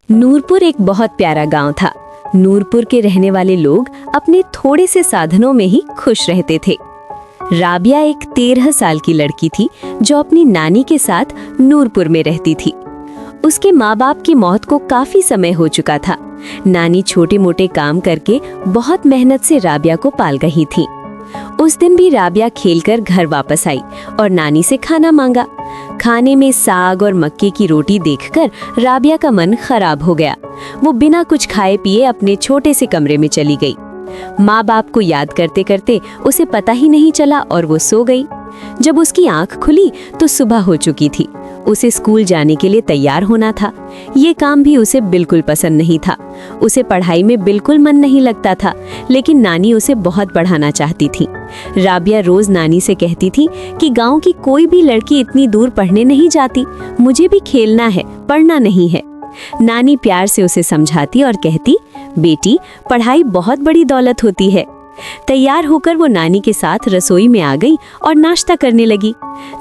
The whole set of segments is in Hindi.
नूरपुर एक बहुत प्यारा गांव था। नूरपुर के रहने वाले लोग अपने थोड़े से साधनों में ही खुश रहते थे। राबिया एक 13 साल की लड़की थी जो अपनी नानी के साथ नूरपुर में रहती थी। उसके माँ बाप की मौत को काफी समय हो चुका था। नानी छोटे मोटे काम करके बहुत मेहनत से राबिया को पाल रही थी। उस दिन भी राबिया खेलकर घर वापस आई और नानी से खाना मांगा। खाने में साग और मक्के की रोटी देखकर राबिया का मन खराब हो गया। वो बिना कुछ खाए पिए अपने छोटे से कमरे में चली गई। माँ बाप को याद करते करते उसे पता ही नहीं चला और वो सो गई। जब उसकी आंख खुली तो सुबह हो चुकी थी। उसे स्कूल जाने के लिए तैयार होना था। ये काम भी उसे बिल्कुल पसंद नहीं था। उसे पढ़ाई में बिल्कुल मन नहीं लगता था, लेकिन नानी उसे बहुत पढ़ाना चाहती थी। राबिया रोज नानी से कहती थी कि गांव की कोई भी लड़की इतनी दूर पढ़ने नहीं जाती, मुझे भी खेलना है, पढ़ना नहीं है। नानी प्यार से उसे समझाती और कहती, बेटी पढ़ाई बहुत बड़ी दौलत होती है। तैयार होकर वो नानी के साथ रसोई में आ गई और नाश्ता करने लगी।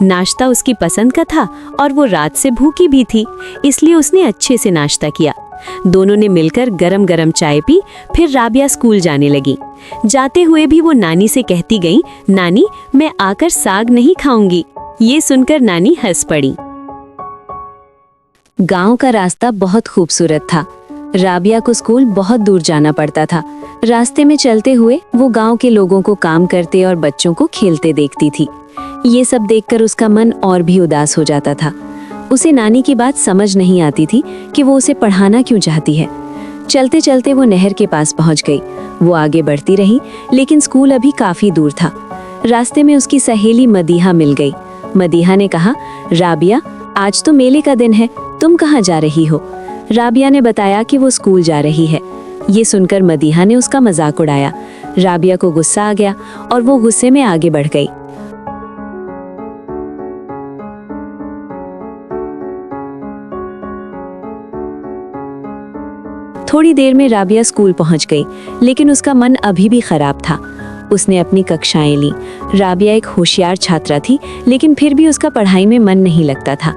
नाश्ता उसकी पसंद का था और वो रात से भूखी भी थी, इसलिए उसने अच्छे से नाश्ता किया। दोनों ने मिलकर गरम गरम चाय पी। फिर राबिया स्कूल जाने लगी। जाते हुए भी वो नानी से कहती गई, नानी मैं आकर साग नहीं खाऊंगी। ये सुनकर नानी हंस पड़ी। गांव का रास्ता बहुत खूबसूरत था। राबिया को स्कूल बहुत दूर जाना पड़ता था। रास्ते में चलते हुए वो गांव के लोगों को काम करते और बच्चों को खेलते देखती थी। ये सब देखकर उसका मन और भी उदास हो जाता था। उसे नानी की बात समझ नहीं आती थी कि वो उसे पढ़ाना क्यों चाहती है। चलते चलते वो नहर के पास पहुंच गई। वो आगे बढ़ती रही, लेकिन स्कूल अभी काफी दूर था। रास्ते में उसकी सहेली मदीहा मिल गई। मदीहा ने कहा, राबिया आज तो मेले का दिन है, तुम कहाँ जा रही हो? राबिया ने बताया कि वो स्कूल जा रही है। ये सुनकर मदीहा ने उसका मजाक उड़ाया। राबिया को गुस्सा आ गया और वो गुस्से में आगे बढ़ गई। थोड़ी देर में राबिया स्कूल पहुंच गई, लेकिन उसका मन अभी भी खराब था। उसने अपनी कक्षाएं ली। राबिया एक होशियार छात्रा थी, लेकिन फिर भी उसका पढ़ाई में मन नहीं लगता था।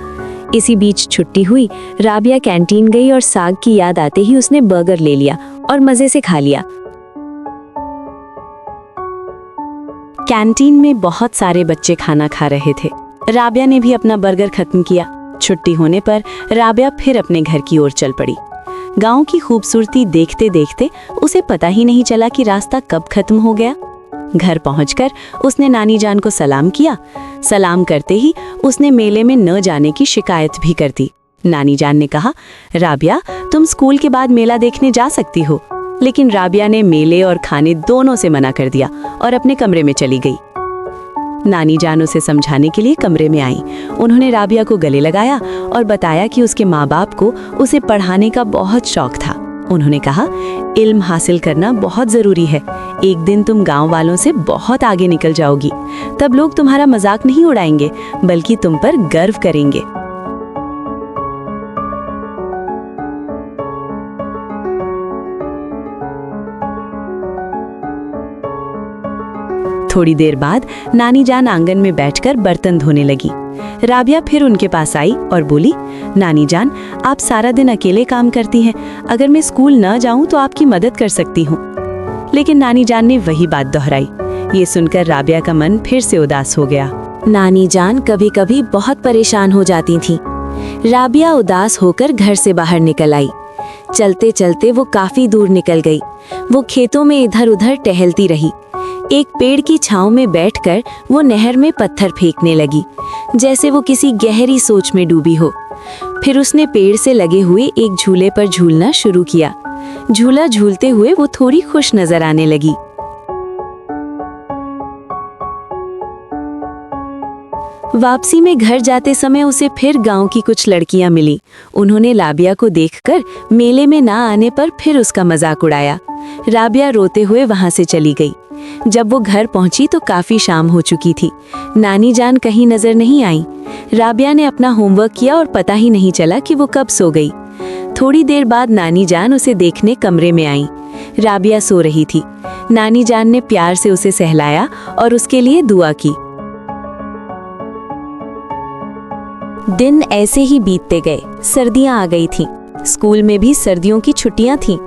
इसी बीच छुट्टी हुई। राबिया कैंटीन गई और साग की याद आते ही उसने बर्गर ले लिया और मजे से खा लिया। कैंटीन में बहुत सारे बच्चे खाना खा रहे थे। राबिया ने भी अपना बर्गर खत्म किया। छुट्टी होने पर राबिया फिर अपने घर की ओर चल पड़ी। गांव की खूबसूरती देखते देखते उसे पता ही नहीं चला कि रास्ता कब खत्म हो गया। घर पहुंचकर उसने नानी जान को सलाम किया। सलाम करते ही उसने मेले में न जाने की शिकायत भी कर दी। नानी जान ने कहा, राबिया तुम स्कूल के बाद मेला देखने जा सकती हो। लेकिन राबिया ने मेले और खाने दोनों से मना कर दिया और अपने कमरे में चली गई। नानी जान उसे समझाने के लिए कमरे में आई। उन्होंने राबिया को गले लगाया और बताया कि उसके माँ बाप को उसे पढ़ाने का बहुत शौक था। उन्होंने कहा, इल्म हासिल करना बहुत जरूरी है। एक दिन तुम गांव वालों से बहुत आगे निकल जाओगी। तब लोग तुम्हारा मजाक नहीं उड़ाएंगे, बल्कि तुम पर गर्व करेंगे। थोड़ी देर बाद नानी जान आंगन में बैठकर बर्तन धोने लगी। राबिया फिर उनके पास आई और बोली, नानी जान आप सारा दिन अकेले काम करती हैं। अगर मैं स्कूल न जाऊं तो आपकी मदद कर सकती हूँ। लेकिन नानी जान ने वही बात दोहराई। ये सुनकर राबिया का मन फिर से उदास हो गया। नानी जान कभी कभी बहुत परेशान हो जाती थीं। राबिया उदास होकर घर से बाहर निकल आई। चलते चलते वो काफी दूर निकल गई। वो खेतों में इधर उधर टहलती रही। एक पेड़ की छांव में बैठकर वो नहर में पत्थर फेंकने लगी, जैसे वो किसी गहरी सोच में डूबी हो। फिर उसने पेड़ से लगे हुए एक झूले पर झूलना शुरू किया। झूला झूलते हुए वो थोड़ी खुश नजर आने लगी। वापसी में घर जाते समय उसे फिर गांव की कुछ लड़कियां मिली। उन्होंने राबिया को देखकर मेले में ना आने पर फिर उसका मजाक उड़ाया। राबिया रोते हुए वहां से चली गई। जब वो घर पहुंची तो काफी शाम हो चुकी थी। नानी जान कहीं नजर नहीं आई। राबिया ने अपना होमवर्क किया और पता ही नहीं चला कि वो कब सो गई। थोड़ी देर बाद नानी जान उसे देखने कमरे में आई। राबिया सो रही थी। नानी जान ने प्यार से उसे सहलाया और उसके लिए दुआ की। दिन ऐसे ही बीतते गए। सर्दियां आ गई थीं। स्कूल में भी सर्दियों की छुट्टियां थीं।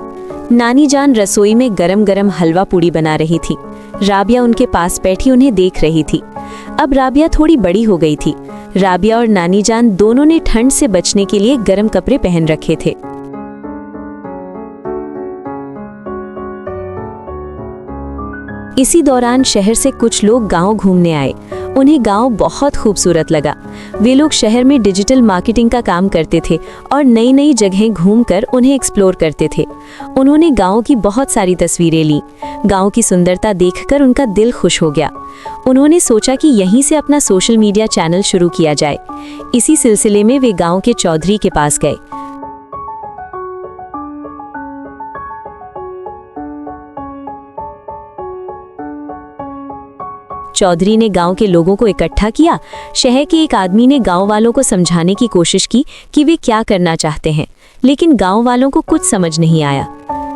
नानी जान रसोई में गरम गरम हलवा पूड़ी बना रही थी। राबिया उनके पास बैठी उन्हें देख रही थी। अब राबिया थोड़ी बड़ी हो गई थी। राबिया और नानी जान दोनों ने ठंड से बचने के लिए गर्म कपड़े पहन रखे थे। इसी दौरान शहर से कुछ लोग गांव घूमने आए। उन्हें गांव बहुत खूबसूरत लगा। वे लोग शहर में डिजिटल मार्केटिंग का काम करते थे और नई नई जगहें घूमकर उन्हें एक्सप्लोर करते थे। उन्होंने गांव की बहुत सारी तस्वीरें लीं। गांव की सुंदरता देखकर उनका दिल खुश हो गया। उन्होंने सोचा कि यहीं से अपना सोशल मीडिया चैनल शुरू किया जाए। इसी सिलसिले में वे गांव के चौधरी के पास गए। चौधरी ने गांव के लोगों को इकट्ठा किया। शहर के एक आदमी ने गांव वालों को समझाने की कोशिश की कि वे क्या करना चाहते हैं, लेकिन गांव वालों को कुछ समझ नहीं आया।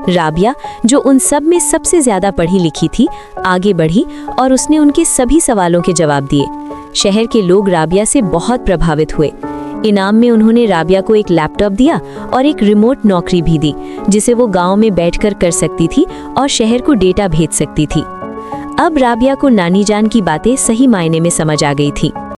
राबिया, जो उन सब में सबसे ज्यादा पढ़ी लिखी थी, आगे बढ़ी और उसने उनके सभी सवालों के जवाब दिए। शहर के लोग राबिया से बहुत प्रभावित हुए। इनाम में उन्होंने राबिया को एक लैपटॉप दिया और एक रिमोट नौकरी भी दी, जिसे वो गाँव में बैठकर कर सकती थी और शहर को डेटा भेज सकती थी। अब राबिया को नानी जान की बातें सही मायने में समझ आ गई थी।